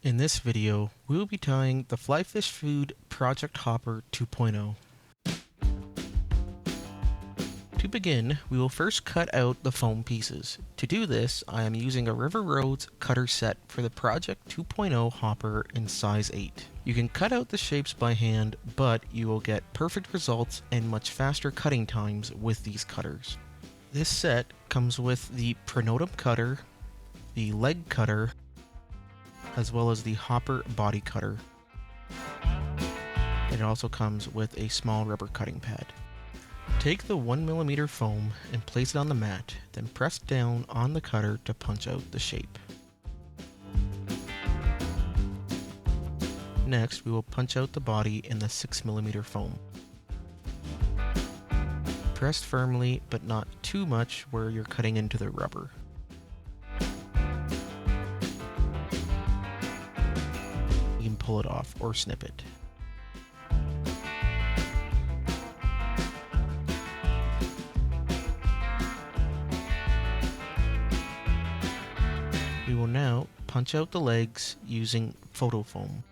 In this video, we will be tying the Flyfish Food Project Hopper 2.0. To begin, we will first cut out the foam pieces. To do this, I am using a River Roads cutter set for the Project 2.0 hopper in size 8. You can cut out the shapes by hand, but you will get perfect results and much faster cutting times with these cutters. This set comes with the pronotum cutter, the leg cutter, as well as the hopper body cutter. It also comes with a small rubber cutting pad. Take the 1mm foam and place it on the mat, then press down on the cutter to punch out the shape. Next, we will punch out the body in the 6mm foam. Press firmly, but not too much where you're cutting into the rubber. You can pull it off or snip it. We will now punch out the legs using photo foam.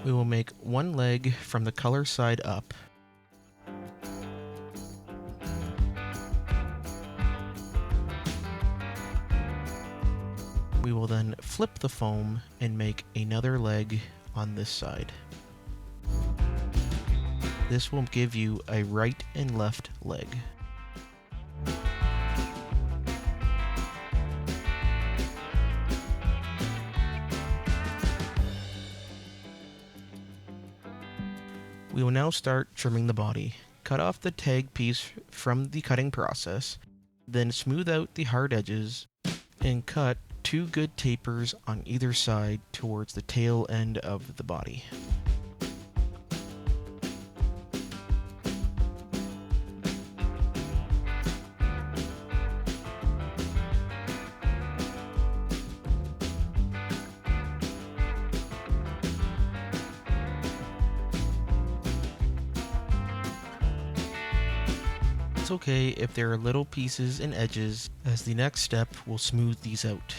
We will make one leg from the color side up. We will then flip the foam and make another leg on this side. This will give you a right and left leg. We will now start trimming the body. Cut off the tag piece from the cutting process, then smooth out the hard edges and cut 2 good tapers on either side towards the tail end of the body. It's okay if there are little pieces and edges, as the next step will smooth these out.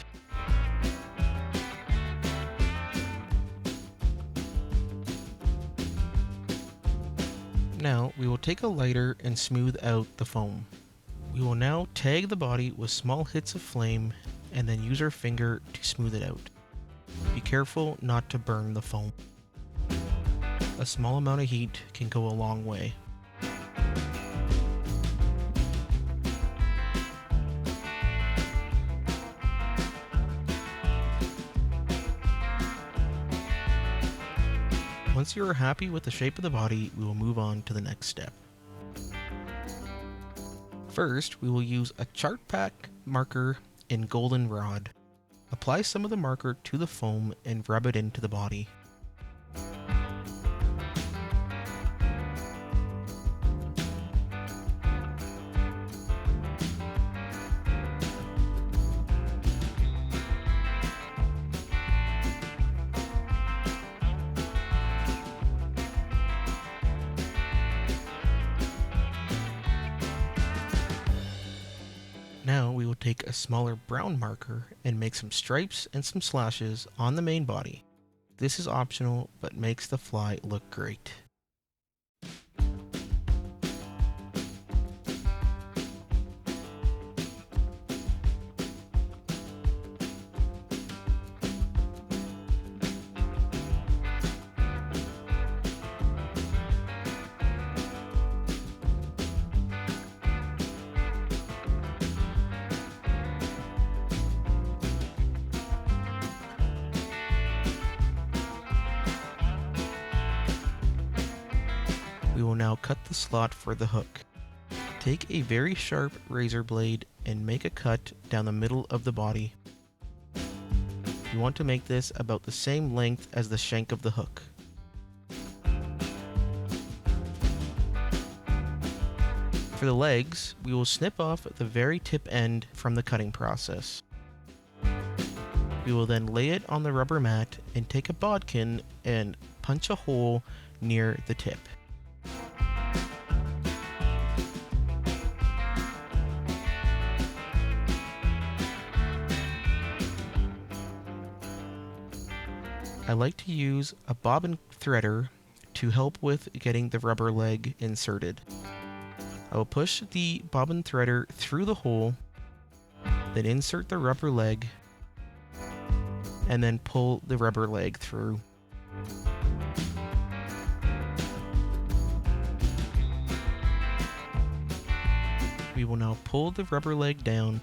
Now we will take a lighter and smooth out the foam. We will now tag the body with small hits of flame and then use our finger to smooth it out. Be careful not to burn the foam. A small amount of heat can go a long way. Once you are happy with the shape of the body, we will move on to the next step. First, we will use a chart pack marker in goldenrod. Apply some of the marker to the foam and rub it into the body. Now we will take a smaller brown marker and make some stripes and some slashes on the main body. This is optional, but makes the fly look great. We will now cut the slot for the hook. Take a very sharp razor blade and make a cut down the middle of the body. You want to make this about the same length as the shank of the hook. For the legs, we will snip off the very tip end from the cutting process. We will then lay it on the rubber mat and take a bodkin and punch a hole near the tip. I like to use a bobbin threader to help with getting the rubber leg inserted. I will push the bobbin threader through the hole, then insert the rubber leg, and then pull the rubber leg through. We will now pull the rubber leg down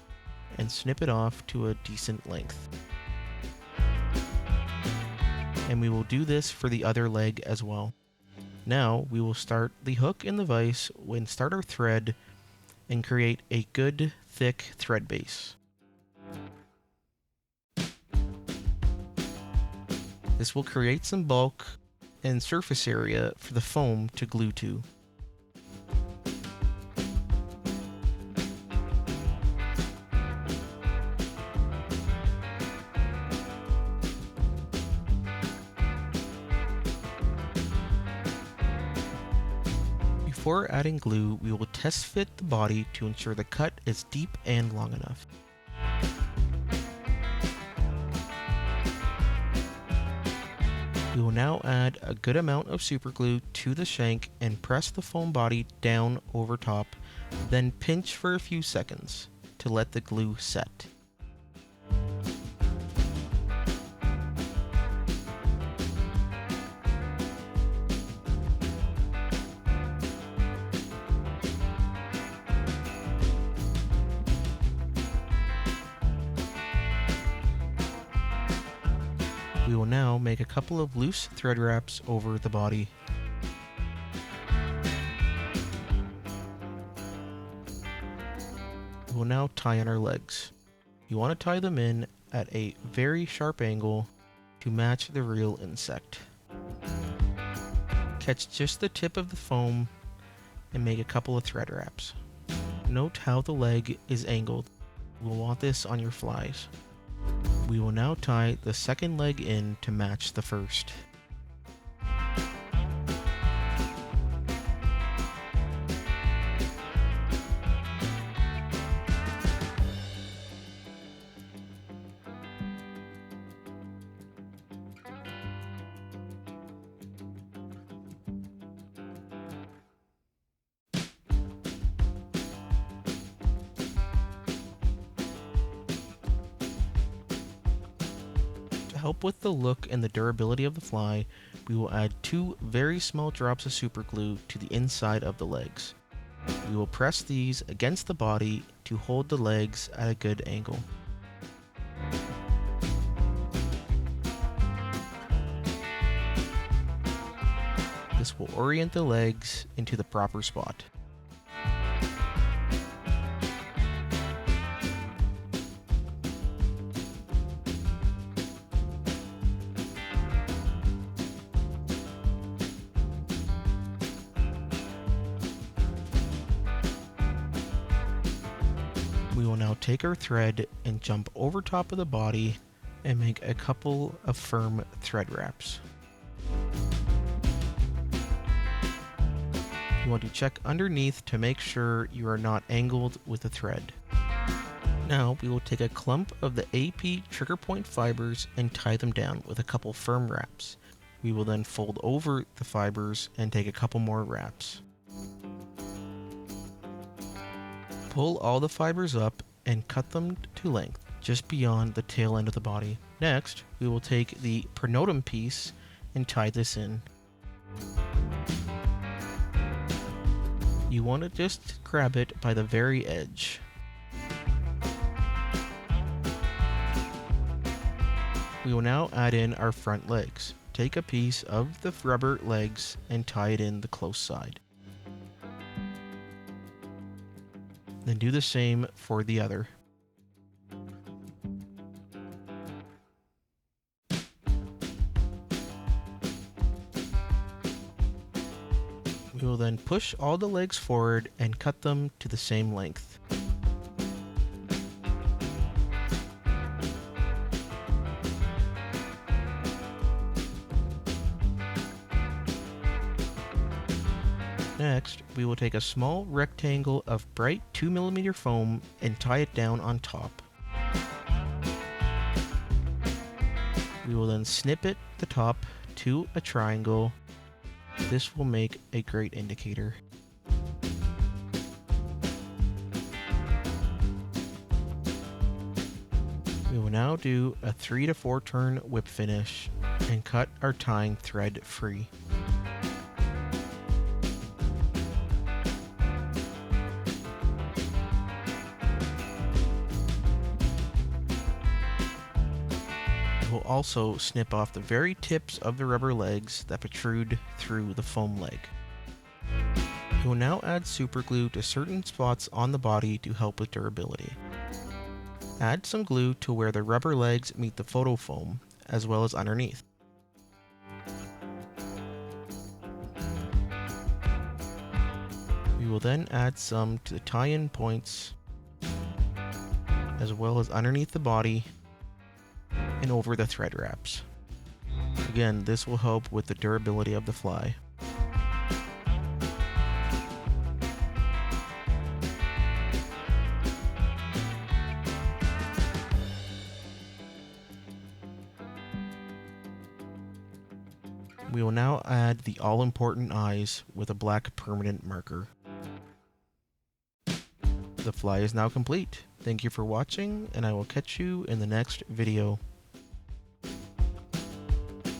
and snip it off to a decent length. And we will do this for the other leg as well. Now we will start the hook in the vise and start our thread and create a good thick thread base. This will create some bulk and surface area for the foam to glue to. Before adding glue, we will test fit the body to ensure the cut is deep and long enough. We will now add a good amount of superglue to the shank and press the foam body down over top, then pinch for a few seconds to let the glue set. We will now make a couple of loose thread wraps over the body. We will now tie on our legs. You want to tie them in at a very sharp angle to match the real insect. Catch just the tip of the foam and make a couple of thread wraps. Note how the leg is angled. We'll want this on your flies. We will now tie the second leg in to match the first. To help with the look and the durability of the fly, we will add 2 very small drops of super glue to the inside of the legs. We will press these against the body to hold the legs at a good angle. This will orient the legs into the proper spot. We will now take our thread and jump over top of the body and make a couple of firm thread wraps. You want to check underneath to make sure you are not angled with the thread. Now we will take a clump of the AP trigger point fibers and tie them down with a couple firm wraps. We will then fold over the fibers and take a couple more wraps. Pull all the fibers up and cut them to length, just beyond the tail end of the body. Next, we will take the pronotum piece and tie this in. You want to just grab it by the very edge. We will now add in our front legs. Take a piece of the rubber legs and tie it in the close side. Then do the same for the other. We will then push all the legs forward and cut them to the same length. Next, we will take a small rectangle of bright 2mm foam and tie it down on top. We will then snip it the top to a triangle. This will make a great indicator. We will now do a 3 to 4 turn whip finish and cut our tying thread free. We'll also snip off the very tips of the rubber legs that protrude through the foam leg. We will now add super glue to certain spots on the body to help with durability. Add some glue to where the rubber legs meet the photo foam, as well as underneath. We will then add some to the tie-in points, as well as underneath the body and over the thread wraps. Again, this will help with the durability of the fly. We will now add the all-important eyes with a black permanent marker. The fly is now complete. Thank you for watching, and I will catch you in the next video.